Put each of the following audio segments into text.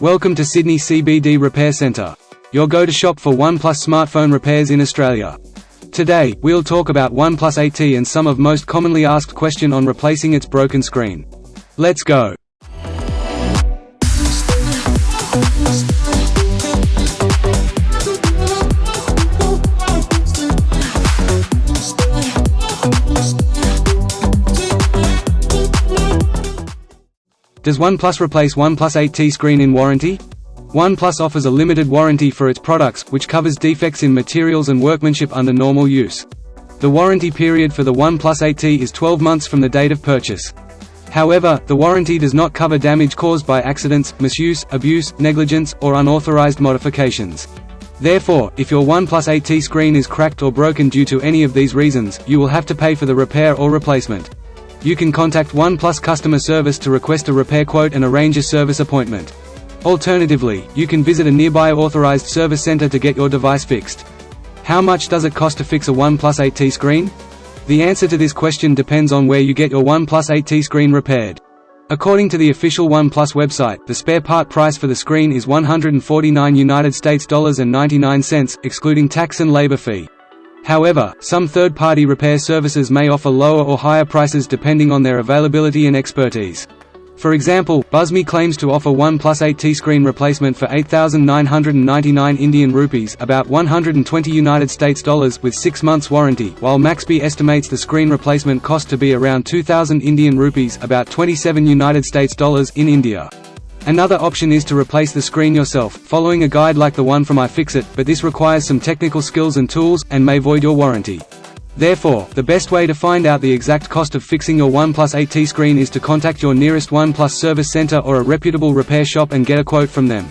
Welcome to Sydney CBD Repair Centre, your go-to shop for OnePlus smartphone repairs in Australia. Today, we'll talk about OnePlus 8T and some of most commonly asked question on replacing its broken screen. Let's go! Does OnePlus replace OnePlus 8T screen in warranty? OnePlus offers a limited warranty for its products, which covers defects in materials and workmanship under normal use. The warranty period for the OnePlus 8T is 12 months from the date of purchase. However, the warranty does not cover damage caused by accidents, misuse, abuse, negligence, or unauthorized modifications. Therefore, if your OnePlus 8T screen is cracked or broken due to any of these reasons, you will have to pay for the repair or replacement. You can contact OnePlus customer service to request a repair quote and arrange a service appointment. Alternatively, you can visit a nearby authorized service center to get your device fixed. How much does it cost to fix a OnePlus 8T screen? The answer to this question depends on where you get your OnePlus 8T screen repaired. According to the official OnePlus website, the spare part price for the screen is $149.99, excluding tax and labor fee. However, some third-party repair services may offer lower or higher prices depending on their availability and expertise. For example, BuzzMe claims to offer OnePlus 8T screen replacement for 8,999 Indian rupees, about $120 with 6 months warranty, while Maxbee estimates the screen replacement cost to be around 2,000 Indian rupees, about $27 in India. Another option is to replace the screen yourself, following a guide like the one from iFixit, but this requires some technical skills and tools, and may void your warranty. Therefore, the best way to find out the exact cost of fixing your OnePlus 8T screen is to contact your nearest OnePlus service center or a reputable repair shop and get a quote from them.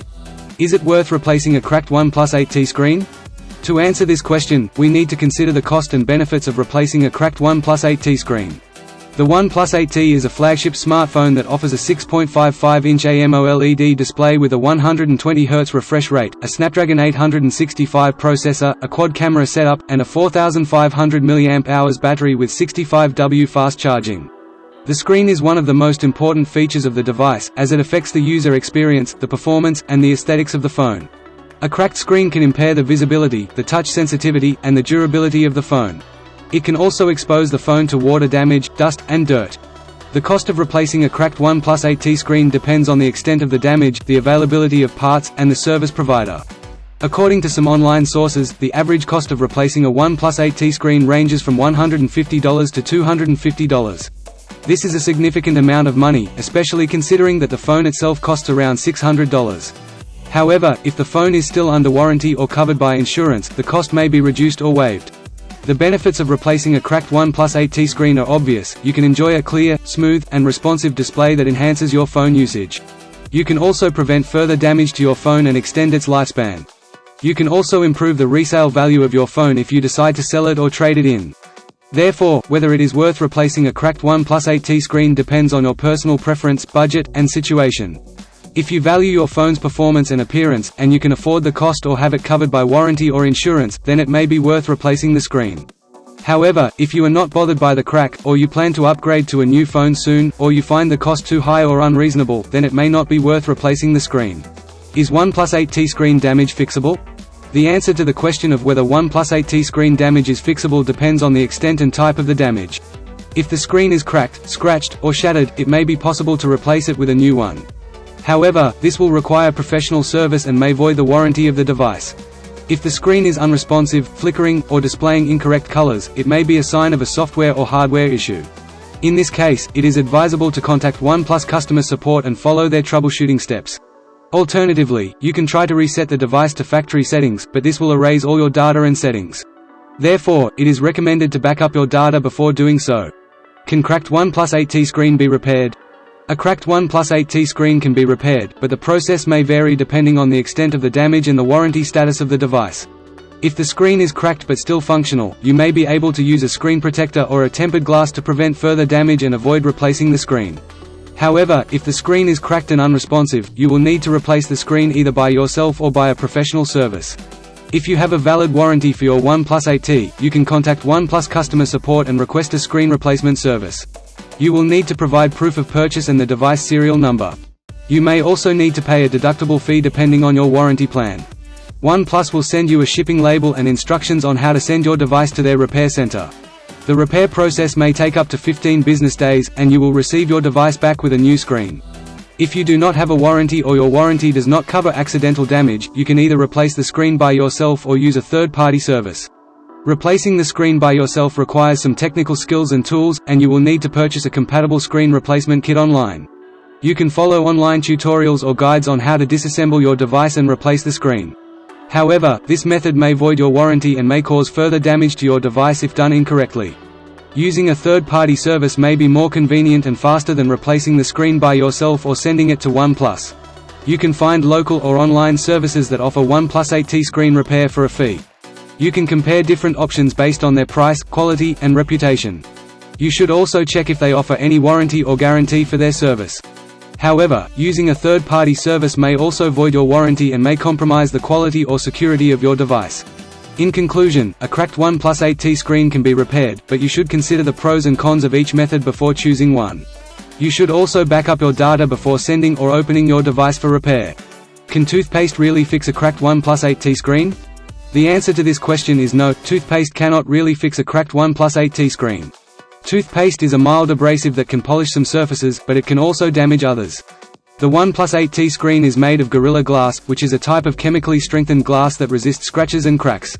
Is it worth replacing a cracked OnePlus 8T screen? To answer this question, we need to consider the cost and benefits of replacing a cracked OnePlus 8T screen. The OnePlus 8T is a flagship smartphone that offers a 6.55-inch AMOLED display with a 120Hz refresh rate, a Snapdragon 865 processor, a quad-camera setup, and a 4,500 mAh battery with 65W fast charging. The screen is one of the most important features of the device, as it affects the user experience, the performance, and the aesthetics of the phone. A cracked screen can impair the visibility, the touch sensitivity, and the durability of the phone. It can also expose the phone to water damage, dust, and dirt. The cost of replacing a cracked OnePlus 8T screen depends on the extent of the damage, the availability of parts, and the service provider. According to some online sources, the average cost of replacing a OnePlus 8T screen ranges from $150 to $250. This is a significant amount of money, especially considering that the phone itself costs around $600. However, if the phone is still under warranty or covered by insurance, the cost may be reduced or waived. The benefits of replacing a cracked OnePlus 8T screen are obvious. You can enjoy a clear, smooth, and responsive display that enhances your phone usage. You can also prevent further damage to your phone and extend its lifespan. You can also improve the resale value of your phone if you decide to sell it or trade it in. Therefore, whether it is worth replacing a cracked OnePlus 8T screen depends on your personal preference, budget, and situation. If you value your phone's performance and appearance, and you can afford the cost or have it covered by warranty or insurance, then it may be worth replacing the screen. However, if you are not bothered by the crack, or you plan to upgrade to a new phone soon, or you find the cost too high or unreasonable, then it may not be worth replacing the screen. Is OnePlus 8T screen damage fixable? The answer to the question of whether OnePlus 8T screen damage is fixable depends on the extent and type of the damage. If the screen is cracked, scratched, or shattered, it may be possible to replace it with a new one. However, this will require professional service and may void the warranty of the device. If the screen is unresponsive, flickering, or displaying incorrect colors, it may be a sign of a software or hardware issue. In this case, it is advisable to contact OnePlus customer support and follow their troubleshooting steps. Alternatively, you can try to reset the device to factory settings, but this will erase all your data and settings. Therefore, it is recommended to back up your data before doing so. Can cracked OnePlus 8T screen be repaired? A cracked OnePlus 8T screen can be repaired, but the process may vary depending on the extent of the damage and the warranty status of the device. If the screen is cracked but still functional, you may be able to use a screen protector or a tempered glass to prevent further damage and avoid replacing the screen. However, if the screen is cracked and unresponsive, you will need to replace the screen either by yourself or by a professional service. If you have a valid warranty for your OnePlus 8T, you can contact OnePlus customer support and request a screen replacement service. You will need to provide proof of purchase and the device serial number. You may also need to pay a deductible fee depending on your warranty plan. OnePlus will send you a shipping label and instructions on how to send your device to their repair center. The repair process may take up to 15 business days, and you will receive your device back with a new screen. If you do not have a warranty or your warranty does not cover accidental damage, you can either replace the screen by yourself or use a third-party service. Replacing the screen by yourself requires some technical skills and tools, and you will need to purchase a compatible screen replacement kit online. You can follow online tutorials or guides on how to disassemble your device and replace the screen. However, this method may void your warranty and may cause further damage to your device if done incorrectly. Using a third-party service may be more convenient and faster than replacing the screen by yourself or sending it to OnePlus. You can find local or online services that offer OnePlus 8T screen repair for a fee. You can compare different options based on their price, quality, and reputation. You should also check if they offer any warranty or guarantee for their service. However, using a third-party service may also void your warranty and may compromise the quality or security of your device. In conclusion, a cracked OnePlus 8T screen can be repaired, but you should consider the pros and cons of each method before choosing one. You should also back up your data before sending or opening your device for repair. Can toothpaste really fix a cracked OnePlus 8T screen? The answer to this question is no, toothpaste cannot really fix a cracked OnePlus 8T screen. Toothpaste is a mild abrasive that can polish some surfaces, but it can also damage others. The OnePlus 8T screen is made of Gorilla Glass, which is a type of chemically strengthened glass that resists scratches and cracks.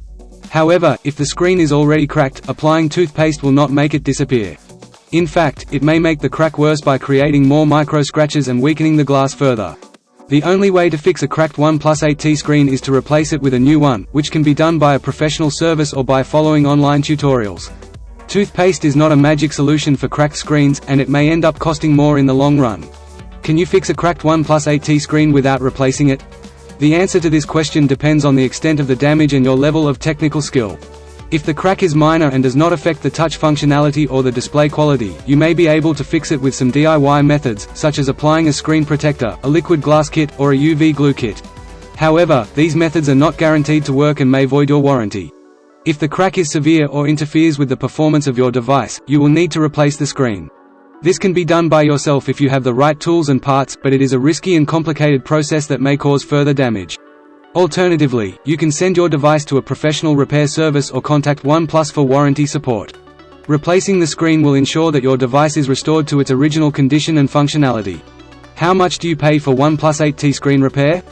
However, if the screen is already cracked, applying toothpaste will not make it disappear. In fact, it may make the crack worse by creating more micro scratches and weakening the glass further. The only way to fix a cracked OnePlus 8T screen is to replace it with a new one, which can be done by a professional service or by following online tutorials. Toothpaste is not a magic solution for cracked screens, and it may end up costing more in the long run. Can you fix a cracked OnePlus 8T screen without replacing it? The answer to this question depends on the extent of the damage and your level of technical skill. If the crack is minor and does not affect the touch functionality or the display quality, you may be able to fix it with some DIY methods, such as applying a screen protector, a liquid glass kit, or a UV glue kit. However, these methods are not guaranteed to work and may void your warranty. If the crack is severe or interferes with the performance of your device, you will need to replace the screen. This can be done by yourself if you have the right tools and parts, but it is a risky and complicated process that may cause further damage. Alternatively, you can send your device to a professional repair service or contact OnePlus for warranty support. Replacing the screen will ensure that your device is restored to its original condition and functionality. How much do you pay for OnePlus 8T screen repair?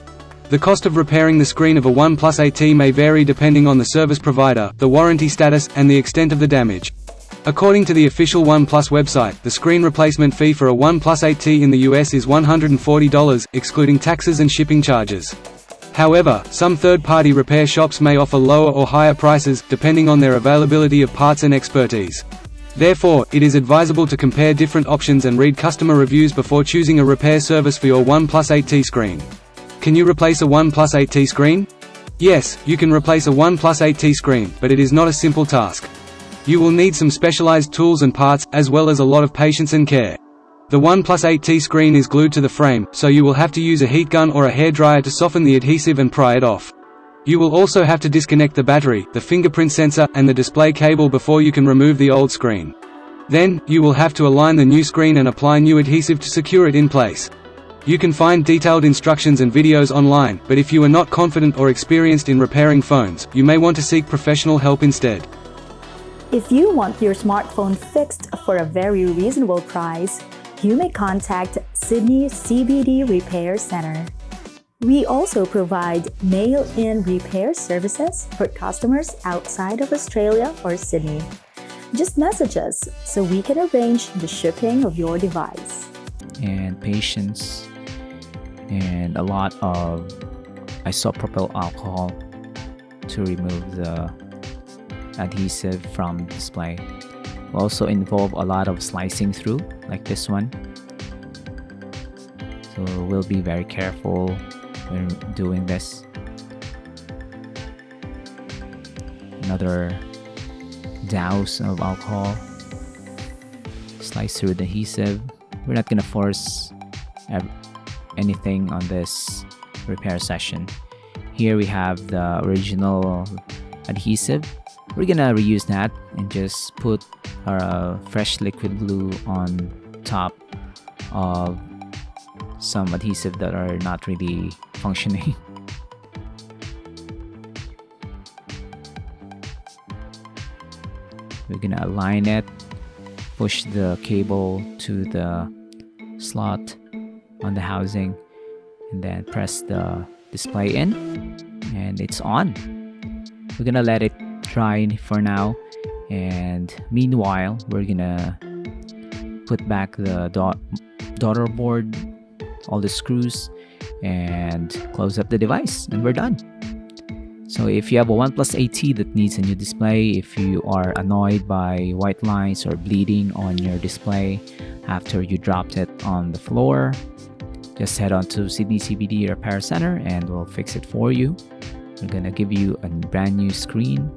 The cost of repairing the screen of a OnePlus 8T may vary depending on the service provider, the warranty status, and the extent of the damage. According to the official OnePlus website, the screen replacement fee for a OnePlus 8T in the US is $140, excluding taxes and shipping charges. However, some third-party repair shops may offer lower or higher prices, depending on their availability of parts and expertise. Therefore, it is advisable to compare different options and read customer reviews before choosing a repair service for your OnePlus 8T screen. Can you replace a OnePlus 8T screen? Yes, you can replace a OnePlus 8T screen, but it is not a simple task. You will need some specialized tools and parts, as well as a lot of patience and care. The OnePlus 8T screen is glued to the frame, so you will have to use a heat gun or a hairdryer to soften the adhesive and pry it off. You will also have to disconnect the battery, the fingerprint sensor, and the display cable before you can remove the old screen. Then, you will have to align the new screen and apply new adhesive to secure it in place. You can find detailed instructions and videos online, but if you are not confident or experienced in repairing phones, you may want to seek professional help instead. If you want your smartphone fixed for a very reasonable price, you may contact Sydney CBD Repair Center. We also provide mail-in repair services for customers outside of Australia or Sydney. Just message us so we can arrange the shipping of your device. And patience and a lot of isopropyl alcohol to remove the adhesive from the display. Will also involve a lot of slicing through, like this one. So we'll be very careful when doing this. Another douse of alcohol. Slice through the adhesive. We're not gonna force anything on this repair session. Here we have the original adhesive. We're gonna reuse that and just put our fresh liquid glue on top of some adhesive that are not really functioning. We're gonna align it, push the cable to the slot on the housing, and then press the display in, and it's on. We're gonna let it dry for now, and meanwhile we're gonna put back the daughter board, all the screws, and close up the device, and we're done. So if you have a OnePlus 8T that needs a new display, if you are annoyed by white lines or bleeding on your display after you dropped it on the floor, just head on to Sydney CBD Repair Center and we'll fix it for you. We're gonna give you a brand new screen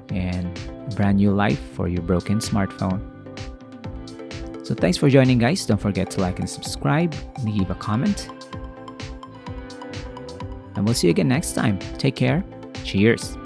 and a brand new life for your broken smartphone. So thanks for joining, guys. Don't forget to like and subscribe, leave a comment, and we'll see you again next time. Take care. Cheers.